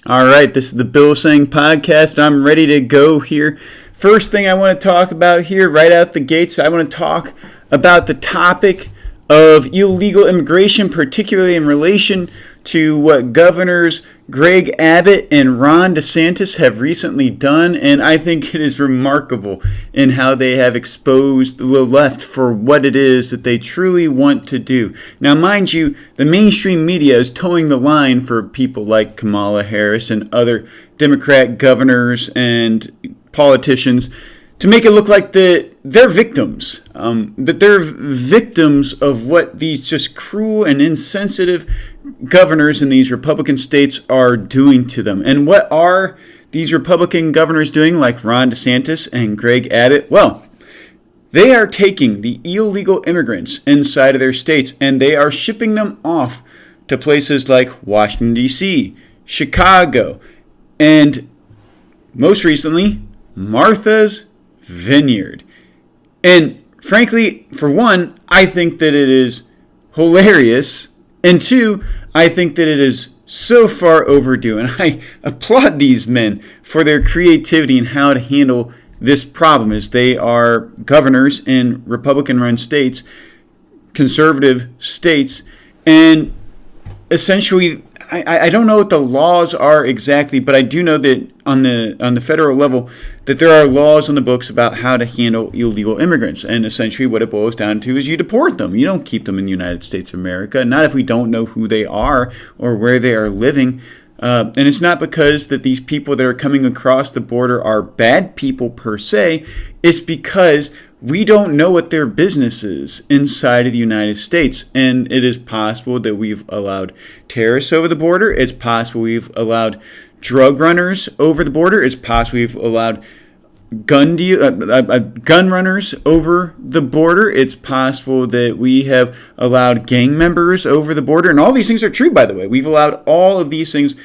All right, this is the Bill Seng podcast. I'm ready to go here. First thing I want to talk about here, right out the gates, I want to talk about the topic of illegal immigration, particularly in relation to what governors Greg Abbot and Ron Desantis have recently done. And I think it is remarkable in how they have exposed the left for what it is that they truly want to do. Now, mind you, the mainstream media is towing the line for people like Kamala Harris and other Democrat governors and politicians to make it look like they're victims, that they're victims of what these just cruel and insensitive governors in these Republican states are doing to them. And what are these Republican governors doing, like Ron DeSantis and Greg Abbott? Well, they are taking the illegal immigrants inside of their states and they are shipping them off to places like Washington, D.C., Chicago, and most recently, Martha's Vineyard. And frankly, for one, I think that it is hilarious. And two, I think that it is so far overdue. And I applaud these men for their creativity and how to handle this problem, as they are governors in Republican-run states, conservative states, and essentially, I don't know what the laws are exactly, but I do know that on the federal level that there are laws on the books about how to handle illegal immigrants. And essentially what it boils down to is you deport them. You don't keep them in the United States of America, not if we don't know who they are or where they are living. And it's not because that these people that are coming across the border are bad people per se. It's because we don't know what their business is inside of the United States. And it is possible that we've allowed terrorists over the border. It's possible we've allowed drug runners over the border. It's possible we've allowed gun runners over the border. It's possible that we have allowed gang members over the border. And all these things are true, by the way. We've allowed all of these things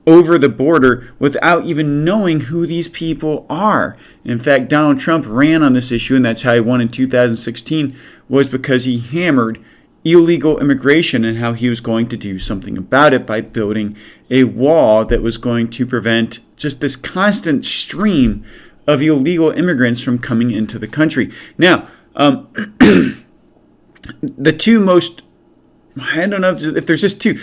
over the border without even knowing who these people are. In fact, Donald Trump ran on this issue, and that's how he won in 2016, was because he hammered illegal immigration and how he was going to do something about it by building a wall that was going to prevent just this constant stream of illegal immigrants from coming into the country. Now, the two most, I don't know if there's just two.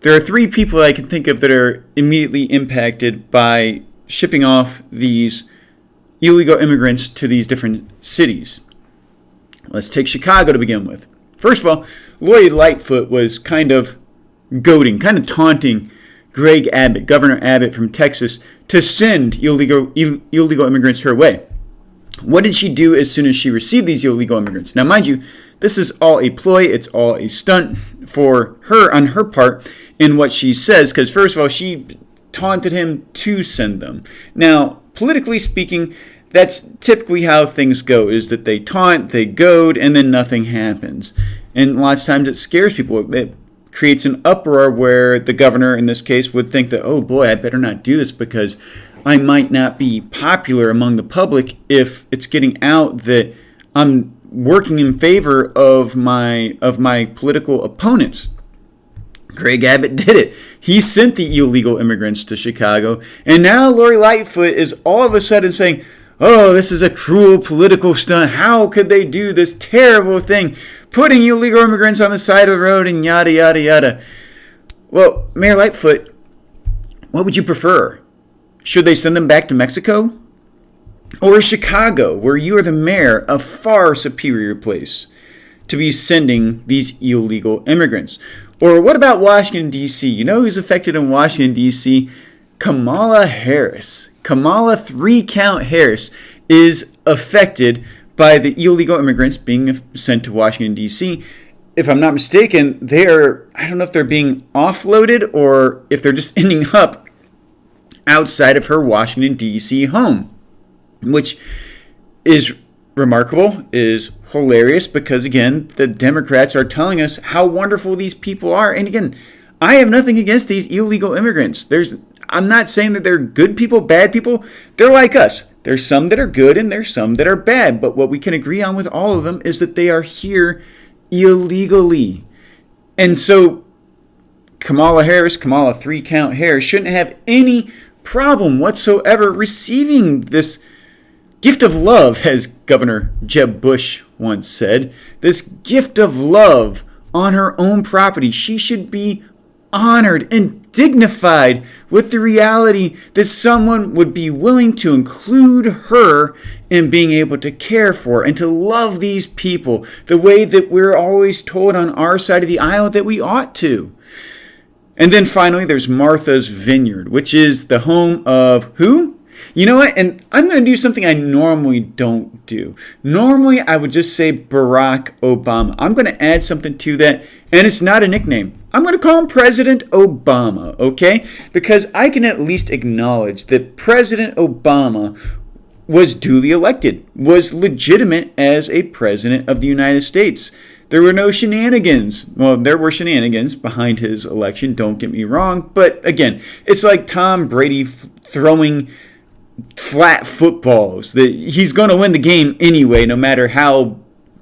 There are three people I can think of that are immediately impacted by shipping off these illegal immigrants to these different cities. Let's take Chicago to begin with. First of all, Lori Lightfoot was kind of goading, kind of taunting Greg Abbott, Governor Abbott from Texas, to send illegal immigrants her way. What did she do as soon as she received these illegal immigrants? Now, mind you, this is all a ploy. It's all a stunt for her on her part in what she says, because first of all, she taunted him to send them. Now, politically speaking, that's typically how things go, is that they taunt, they goad, and then nothing happens. And lots of times it scares people. It creates an uproar where the governor, in this case, would think that, oh boy, I better not do this because I might not be popular among the public if it's getting out that I'm working in favor of my political opponents. Greg Abbott did it. He sent the illegal immigrants to Chicago, and now Lori Lightfoot is all of a sudden saying, oh, this is a cruel political stunt. How could they do this terrible thing, putting illegal immigrants on the side of the road and yada, yada, yada. Well, Mayor Lightfoot, what would you prefer? Should they send them back to Mexico? Or Chicago, where you are the mayor, a far superior place to be sending these illegal immigrants? Or what about Washington, D.C.? You know who's affected in Washington, D.C.? Kamala Harris. Kamala 3-count Harris is affected by the illegal immigrants being sent to Washington, D.C. If I'm not mistaken, I don't know if they're being offloaded or if they're just ending up outside of her Washington, D.C. home, which is remarkable, is hilarious, because again, the Democrats are telling us how wonderful these people are. And again, I have nothing against these illegal immigrants. I'm not saying that they're good people, bad people. They're like us. There's some that are good and there's some that are bad. But what we can agree on with all of them is that they are here illegally. And so Kamala 3-count Harris, shouldn't have any problem whatsoever receiving this gift of love, as Governor Jeb Bush once said. This gift of love on her own property. She should be honored and dignified with the reality that someone would be willing to include her in being able to care for and to love these people the way that we're always told on our side of the aisle that we ought to. And then finally, there's Martha's Vineyard, which is the home of who? You know what? And I'm going to do something I normally don't do. Normally, I would just say Barack Obama. I'm going to add something to that, and it's not a nickname. I'm going to call him President Obama, okay? Because I can at least acknowledge that President Obama was duly elected, was legitimate as a president of the United States. There were no shenanigans. Well, there were shenanigans behind his election, don't get me wrong. But again, it's like Tom Brady throwing flat footballs. That he's going to win the game anyway, no matter how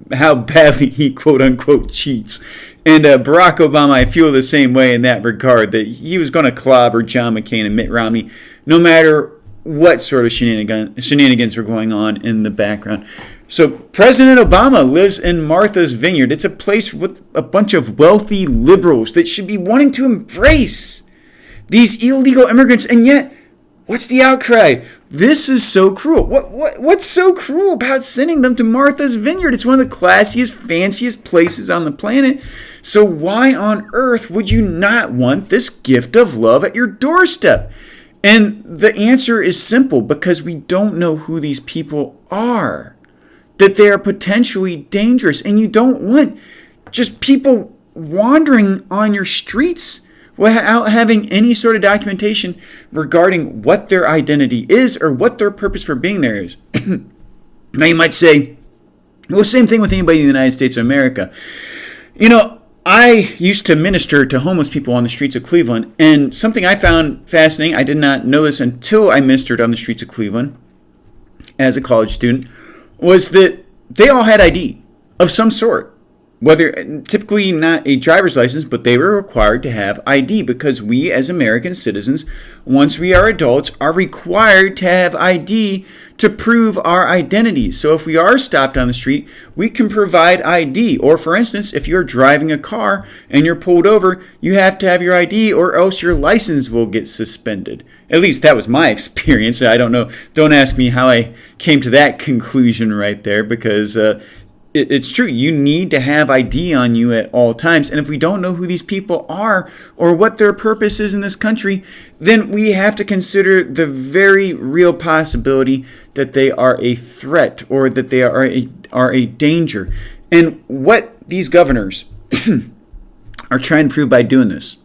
badly he quote-unquote cheats. And Barack Obama, I feel the same way in that regard, that he was going to clobber John McCain and Mitt Romney no matter what sort of shenanigans were going on in the background. So President Obama lives in Martha's Vineyard. It's a place with a bunch of wealthy liberals that should be wanting to embrace these illegal immigrants. And yet, what's the outcry? This is so cruel. What's so cruel about sending them to Martha's Vineyard? It's one of the classiest, fanciest places on the planet. So why on earth would you not want this gift of love at your doorstep? And the answer is simple, because we don't know who these people are. That they are potentially dangerous, and you don't want just people wandering on your streets without having any sort of documentation regarding what their identity is or what their purpose for being there is. Now you might say, well, same thing with anybody in the United States of America. You know, I used to minister to homeless people on the streets of Cleveland, and something I found fascinating, I did not know this until I ministered on the streets of Cleveland as a college student, was that they all had ID of some sort. Whether typically not a driver's license, but they were required to have ID, because we as American citizens, once we are adults, are required to have ID to prove our identity. So if we are stopped on the street, we can provide ID. Or for instance, if you're driving a car and you're pulled over, you have to have your ID or else your license will get suspended. At least that was my experience. I don't know. Don't ask me how I came to that conclusion right there, because it's true. You need to have ID on you at all times. And if we don't know who these people are or what their purpose is in this country, then we have to consider the very real possibility that they are a threat or that they are a danger. And what these governors are trying to prove by doing this,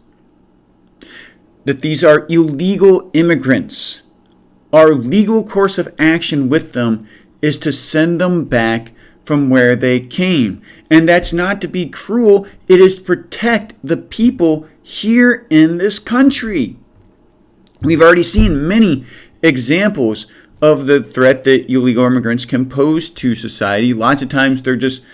that these are illegal immigrants. Our legal course of action with them is to send them back from where they came. And that's not to be cruel. It is to protect the people here in this country. We've already seen many examples of the threat that illegal immigrants can pose to society. Lots of times they're just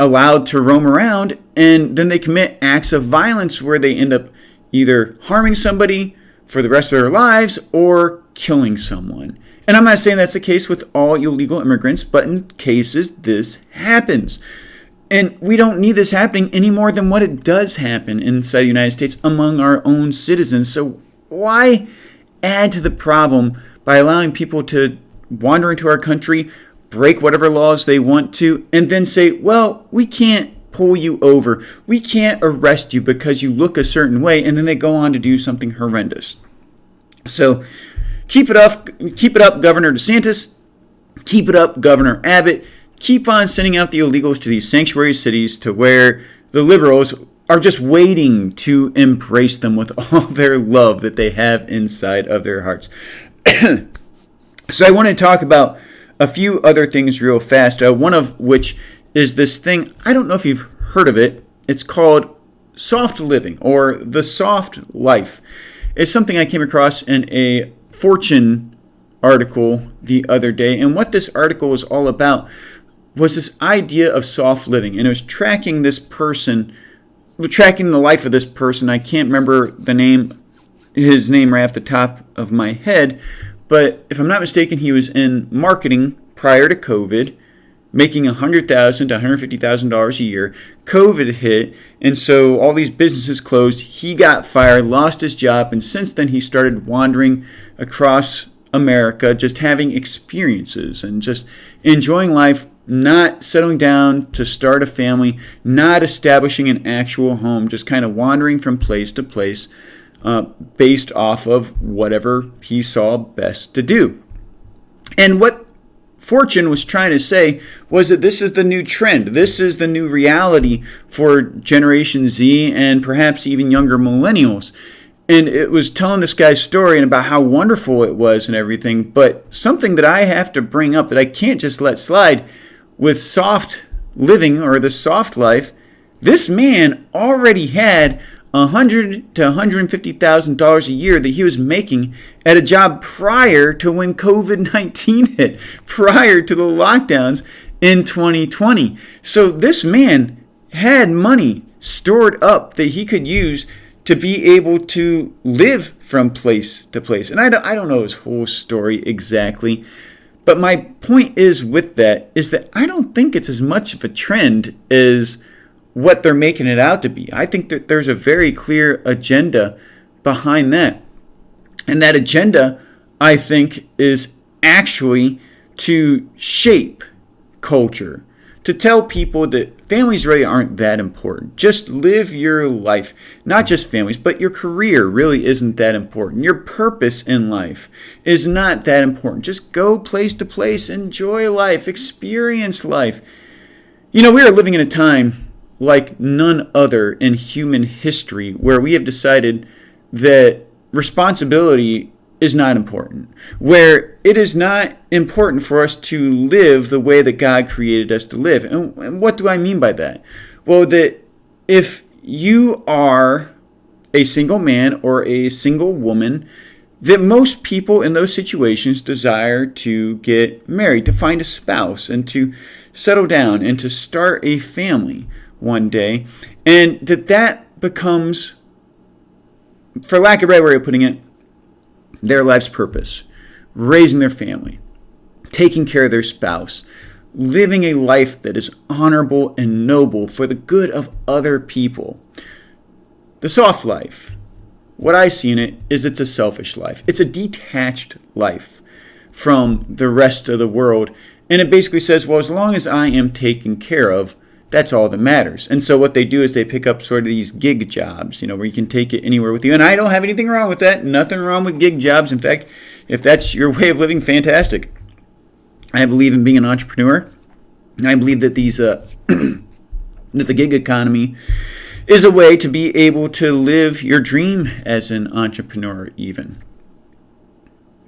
allowed to roam around, and then they commit acts of violence where they end up either harming somebody for the rest of their lives or killing someone. And I'm not saying that's the case with all illegal immigrants, but in cases this happens. And we don't need this happening any more than what it does happen inside the United States among our own citizens. So why add to the problem by allowing people to wander into our country, break whatever laws they want to, and then say, well, we can't pull you over. We can't arrest you because you look a certain way, and then they go on to do something horrendous. So keep it up, Governor DeSantis. Keep it up, Governor Abbott. Keep on sending out the illegals to these sanctuary cities to where the liberals are just waiting to embrace them with all their love that they have inside of their hearts. So I want to talk about a few other things real fast, one of which is this thing, I don't know if you've heard of it. It's called soft living or the soft life. It's something I came across in a Fortune article the other day. And what this article was all about was this idea of soft living. And it was tracking this person tracking the life of this person. I can't remember his name right off the top of my head, but if I'm not mistaken, he was in marketing prior to COVID, making $100,000 to $150,000 a year. COVID hit, and so all these businesses closed. He got fired, lost his job, and since then he started wandering across America, just having experiences and just enjoying life, not settling down to start a family, not establishing an actual home, just kind of wandering from place to place based off of whatever he saw best to do. And what Fortune was trying to say was that this is the new trend. This is the new reality for Generation Z and perhaps even younger millennials. And it was telling this guy's story and about how wonderful it was and everything. But something that I have to bring up that I can't just let slide with soft living or the soft life, this man already had $100,000 to $150,000 a year that he was making at a job prior to when COVID-19 hit, prior to the lockdowns in 2020. So this man had money stored up that he could use to be able to live from place to place. And I don't know his whole story exactly, but my point is with that is that I don't think it's as much of a trend as what they're making it out to be. I think that there's a very clear agenda behind that. And that agenda, I think, is actually to shape culture, to tell people that families really aren't that important. Just live your life. Not just families, but your career really isn't that important. Your purpose in life is not that important. Just go place to place, enjoy life, experience life. You know, we are living in a time like none other in human history where we have decided that responsibility is not important, where it is not important for us to live the way that God created us to live. And what do I mean by that? Well, that if you are a single man or a single woman, that most people in those situations desire to get married, to find a spouse, and to settle down and to start a family one day, and that becomes, for lack of a better way of putting it, their life's purpose. Raising their family, taking care of their spouse, living a life that is honorable and noble for the good of other people. The soft life, what I see in it is it's a selfish life. It's a detached life from the rest of the world. And it basically says, well, as long as I am taken care of, that's all that matters. And so what they do is they pick up sort of these gig jobs, where you can take it anywhere with you. And I don't have anything wrong with that. Nothing wrong with gig jobs. In fact, if that's your way of living, fantastic. I believe in being an entrepreneur. And I believe that that the gig economy is a way to be able to live your dream as an entrepreneur even.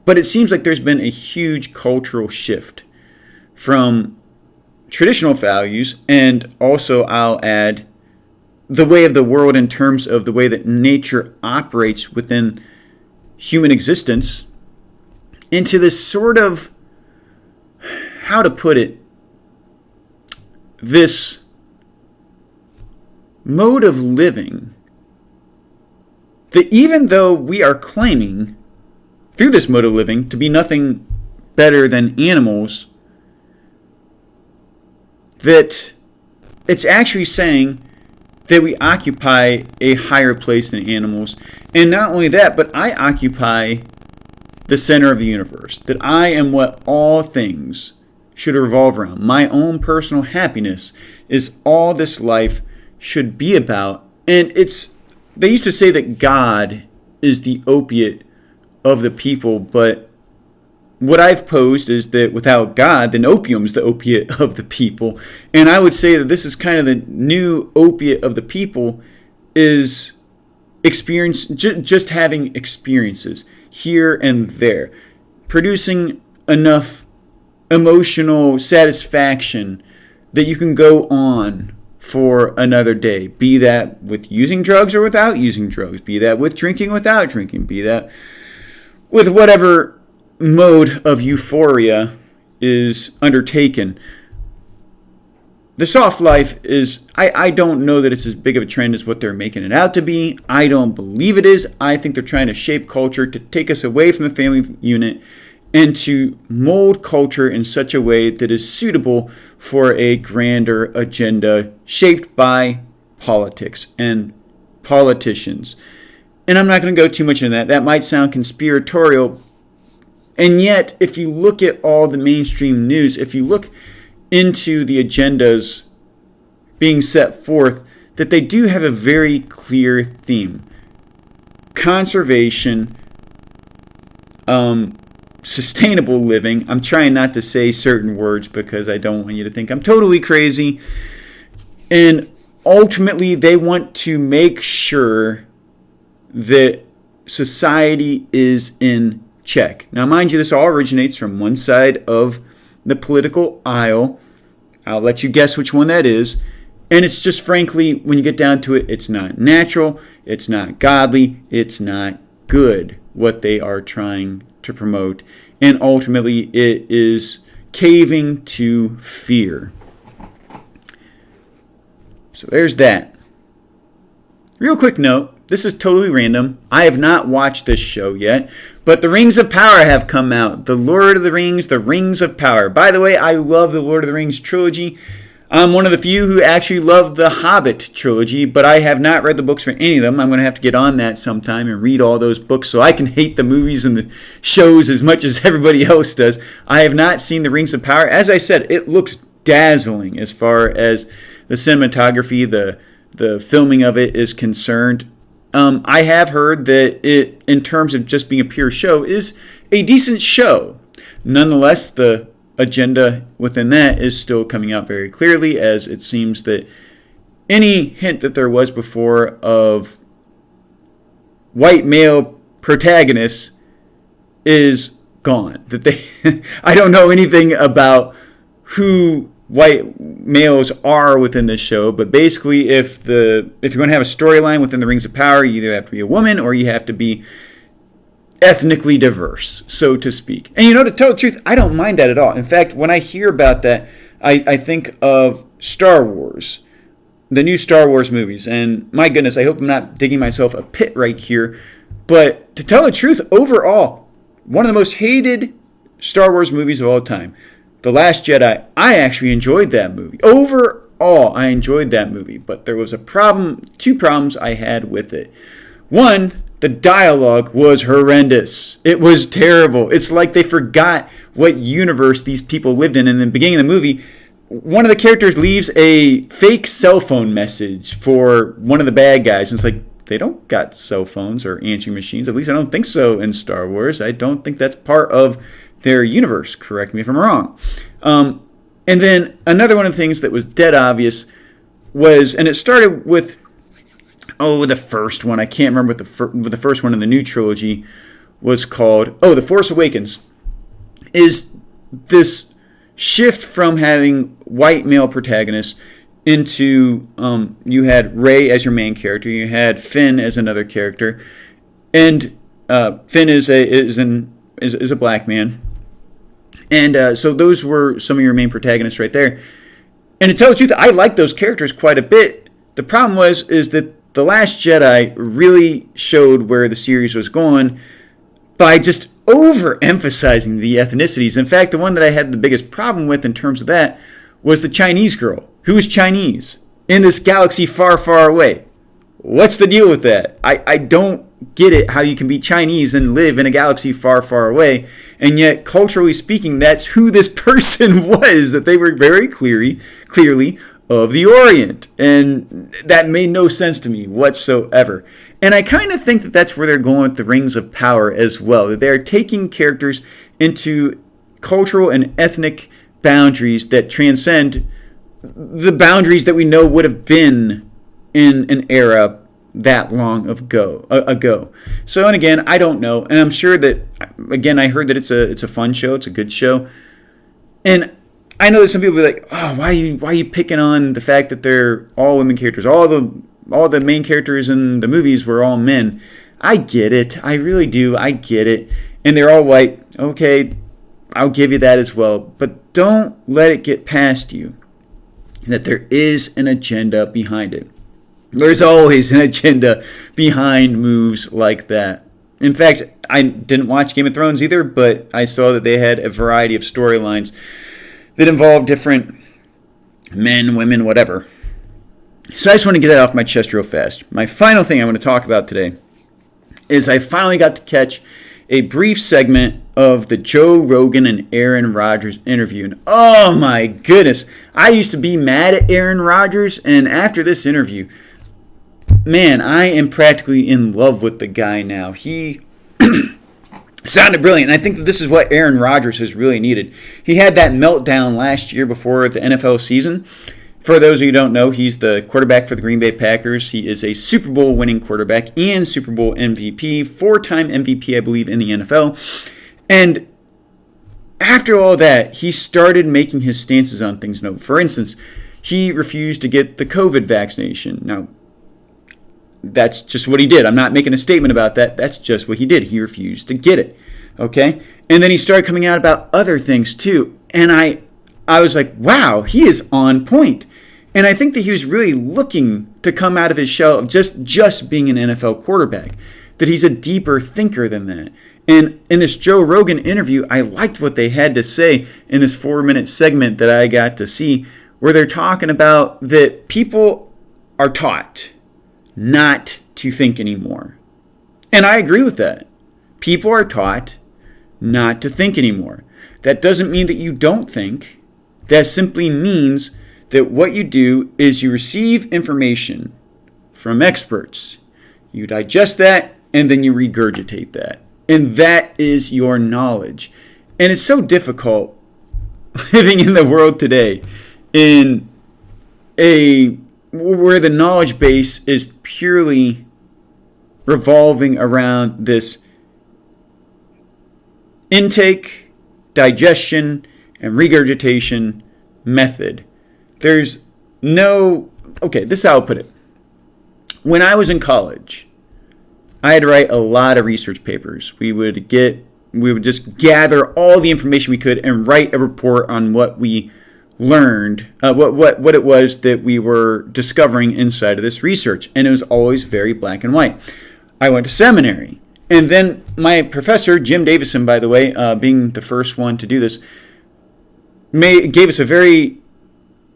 But it seems like there's been a huge cultural shift from traditional values, and also I'll add the way of the world in terms of the way that nature operates within human existence, into this sort of, how to put it, this mode of living that even though we are claiming through this mode of living to be nothing better than animals, that it's actually saying that we occupy a higher place than animals. And not only that, but I occupy the center of the universe. That I am what all things should revolve around. My own personal happiness is all this life should be about. And they used to say that God is the opiate of the people, but what I've posed is that without God, then opium is the opiate of the people. And I would say that this is kind of the new opiate of the people, is just having experiences here and there, producing enough emotional satisfaction that you can go on for another day. Be that with using drugs or without using drugs. Be that with drinking or without drinking. Be that with whatever mode of euphoria is undertaken. the soft life is, I don't know that it's as big of a trend as what they're making it out to be. I don't believe it is. I think they're trying to shape culture to take us away from the family unit and to mold culture in such a way that is suitable for a grander agenda shaped by politics and politicians. And I'm not going to go too much into that. That might sound conspiratorial. And yet, if you look at all the mainstream news, if you look into the agendas being set forth, that they do have a very clear theme. Conservation, sustainable living. I'm trying not to say certain words because I don't want you to think I'm totally crazy. And ultimately, they want to make sure that society is in check. Now, mind you, this all originates from one side of the political aisle. I'll let you guess which one that is. And it's just, frankly, when you get down to it, it's not natural, it's not godly, it's not good what they are trying to promote. And ultimately, it is caving to fear. So there's that. Real quick note. This is totally random. I have not watched this show yet, but the Rings of Power have come out. The Lord of the Rings, the Rings of Power. By the way, I love the Lord of the Rings trilogy. I'm one of the few who actually love the Hobbit trilogy, but I have not read the books for any of them. I'm going to have to get on that sometime and read all those books so I can hate the movies and the shows as much as everybody else does. I have not seen the Rings of Power. As I said, it looks dazzling as far as the cinematography, the filming of it is concerned. I have heard that it, in terms of just being a pure show, is a decent show. Nonetheless, the agenda within that is still coming out very clearly, as it seems that any hint that there was before of white male protagonists is gone. That they, I don't know anything about who white males are within this show, but basically if you're going to have a storyline within the Rings of Power, you either have to be a woman or you have to be ethnically diverse, so to speak. And to tell the truth, I don't mind that at all. In fact, when I hear about that, I think of Star Wars, the new Star Wars movies, and my goodness, I hope I'm not digging myself a pit right here, but to tell the truth, overall, one of the most hated Star Wars movies of all time, The Last Jedi, I actually enjoyed that movie. Overall, I enjoyed that movie, but there was two problems I had with it. One, the dialogue was horrendous. It was terrible. It's like they forgot what universe these people lived in. In the beginning of the movie, one of the characters leaves a fake cell phone message for one of the bad guys, and it's like, they don't got cell phones or answering machines. At least I don't think so in Star Wars. I don't think that's part of their universe. Correct me if I'm wrong. And then another one of the things that was dead obvious was, and it started with, the first one. I can't remember what the first one in the new trilogy was called. The Force Awakens. Is this shift from having white male protagonists into, you had Rey as your main character, you had Finn as another character, and Finn is a black man. And so those were some of your main protagonists right there. And to tell the truth, I like those characters quite a bit. The problem is that The Last Jedi really showed where the series was going by just overemphasizing the ethnicities. In fact, the one that I had the biggest problem with in terms of that was the Chinese girl, who is Chinese, in this galaxy far, far away. What's the deal with that? I don't get it, how you can be Chinese and live in a galaxy far, far away, and yet, culturally speaking, that's who this person was, that they were very clearly of the Orient. And that made no sense to me whatsoever. And I kind of think that that's where they're going with the Rings of Power as well, that they're taking characters into cultural and ethnic boundaries that transcend the boundaries that we know would have been in an era that long ago. So, and again, I don't know, and I'm sure that, again, I heard that it's a fun show, it's a good show, and I know that some people will be like, why are you picking on the fact that they're all women characters? All the main characters in the movies were all men. I get it, I really do, I get it, and they're all white. Okay, I'll give you that as well, but don't let it get past you. that there is an agenda behind it. There's always an agenda behind moves like that. In fact, I didn't watch Game of Thrones either, but I saw that they had a variety of storylines that involved different men, women, whatever. So I just want to get that off my chest real fast. My final thing I want to talk about today is I finally got to catch a brief segment of the Joe Rogan and Aaron Rodgers interview. And oh my goodness, I used to be mad at Aaron Rodgers, and after this interview, man, I am practically in love with the guy now. He sounded brilliant, and I think that this is what Aaron Rodgers has really needed. He had that meltdown last year before the NFL season. For those of you who don't know, he's the quarterback for the Green Bay Packers. He is a Super Bowl winning quarterback and Super Bowl MVP, 4-time MVP, I believe, in the NFL. And after all that, he started making his stances on things known. For instance, he refused to get the COVID vaccination. Now, that's just what he did. I'm not making a statement about that. That's just what he did. He refused to get it. Okay? And then he started coming out about other things too. And I was like, wow, he is on point. And I think that he was really looking to come out of his shell of just being an NFL quarterback. That he's a deeper thinker than that. And in this Joe Rogan interview, I liked what they had to say in this 4-minute segment that I got to see, where they're talking about that people are taught not to think anymore. And I agree with that. People are taught not to think anymore. That doesn't mean that you don't think. That simply means that what you do is you receive information from experts. You digest that, and then you regurgitate that. And that is your knowledge. And it's so difficult living in the world today where the knowledge base is purely revolving around this intake, digestion, and regurgitation method. This is how I'll put it. When I was in college, I had to write a lot of research papers. We would just gather all the information we could and write a report on what we learned, what it was that we were discovering inside of this research. And it was always very black and white. I went to seminary. And then my professor, Jim Davison, by the way, being the first one to do this, gave us a very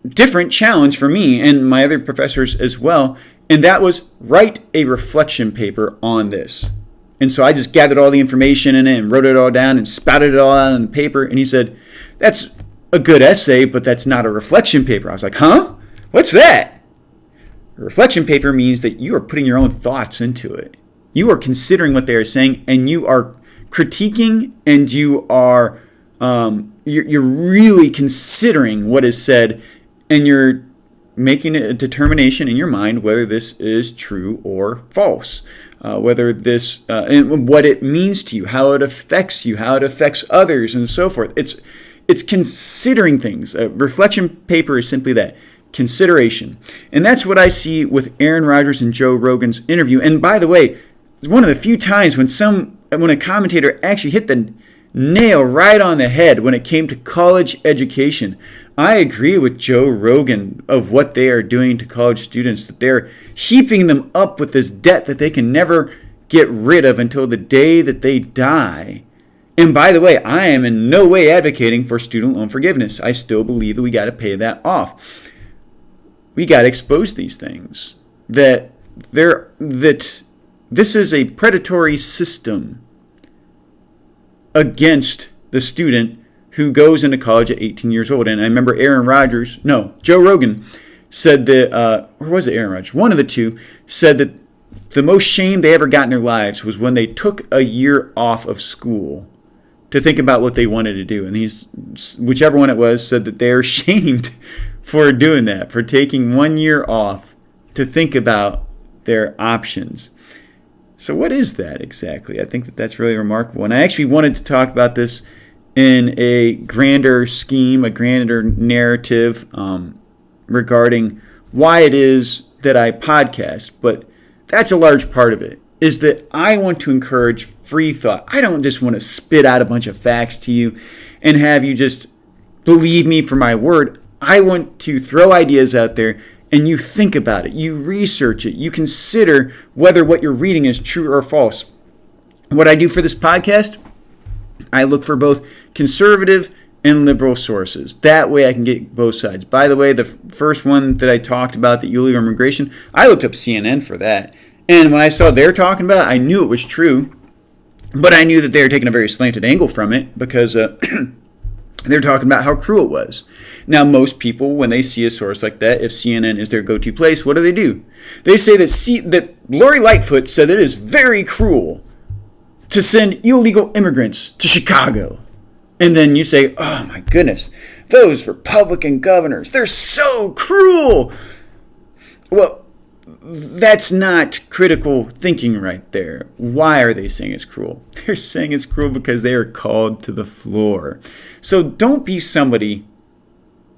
different challenge for me and my other professors as well. And that was write a reflection paper on this. And so I just gathered all the information in it and wrote it all down and spouted it all out on the paper. And he said, that's a good essay, but that's not a reflection paper. I was like, huh? What's that? A reflection paper means that you are putting your own thoughts into it. You are considering what they are saying, and you are critiquing, and you are you're really considering what is said, and you're making a determination in your mind whether this is true or false, whether this and what it means to you, how it affects you, how it affects others, and so forth. It's considering things. A reflection paper is simply that, consideration. And that's what I see with Aaron Rodgers and Joe Rogan's interview. And by the way, it's one of the few times when a commentator actually hit the nail right on the head when it came to college education. I agree with Joe Rogan of what they are doing to college students, that they're heaping them up with this debt that they can never get rid of until the day that they die. And by the way, I am in no way advocating for student loan forgiveness. I still believe that we got to pay that off. We got to expose these things. That this is a predatory system against the student who goes into college at 18 years old. And I remember Joe Rogan said that, or was it Aaron Rodgers? One of the two said that the most shame they ever got in their lives was when they took a year off of school to think about what they wanted to do. And whichever one it was, said that they're shamed for doing that, for taking 1 year off to think about their options. So what is that exactly? I think that that's really remarkable. And I actually wanted to talk about this in a grander scheme, a grander narrative regarding why it is that I podcast. But that's a large part of it, is that I want to encourage free thought. I don't just want to spit out a bunch of facts to you and have you just believe me for my word. I want to throw ideas out there and you think about it, you research it, you consider whether what you're reading is true or false. What I do for this podcast, I look for both conservative and liberal sources. That way I can get both sides. By the way, the first one that I talked about, the illegal immigration, I looked up CNN for that. And when I saw they're talking about it, I knew it was true. But I knew that they were taking a very slanted angle from it because they're talking about how cruel it was. Now, most people, when they see a source like that, if CNN is their go-to place, what do? They say that Lori Lightfoot said that it is very cruel to send illegal immigrants to Chicago. And then you say, oh my goodness, those Republican governors, they're so cruel. Well, that's not critical thinking right there. Why are they saying it's cruel? They're saying it's cruel because they are called to the floor. So don't be somebody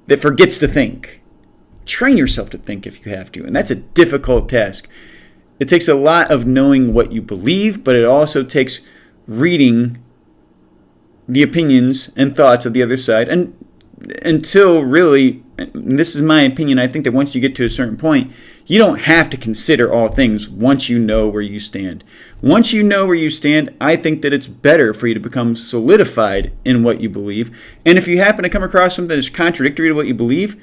that forgets to think. Train yourself to think if you have to. And that's a difficult task. It takes a lot of knowing what you believe, but it also takes reading the opinions and thoughts of the other side. And until really, and this is my opinion, I think that once you get to a certain point, you don't have to consider all things once you know where you stand. Once you know where you stand, I think that it's better for you to become solidified in what you believe. And if you happen to come across something that's contradictory to what you believe,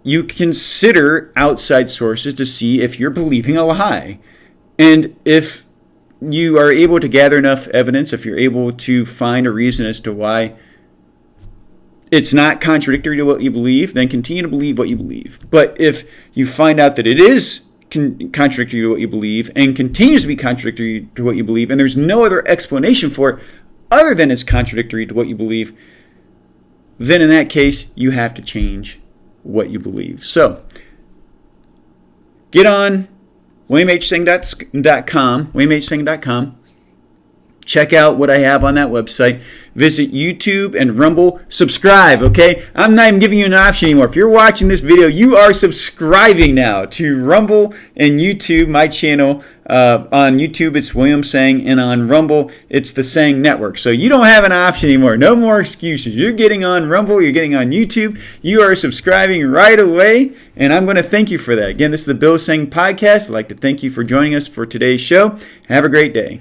you consider outside sources to see if you're believing a lie. And if you are able to gather enough evidence, if you're able to find a reason as to why it's not contradictory to what you believe, then continue to believe what you believe. But if you find out that it is contradictory to what you believe and continues to be contradictory to what you believe, and there's no other explanation for it other than it's contradictory to what you believe, then in that case, you have to change what you believe. So, get on WilliamHSeng.com. Check out what I have on that website. Visit YouTube and Rumble. Subscribe, okay? I'm not even giving you an option anymore. If you're watching this video, you are subscribing now to Rumble and YouTube, my channel. On YouTube, it's William Seng, and on Rumble, it's the Seng Network. So you don't have an option anymore. No more excuses. You're getting on Rumble. You're getting on YouTube. You are subscribing right away, and I'm going to thank you for that. Again, this is the Bill Seng Podcast. I'd like to thank you for joining us for today's show. Have a great day.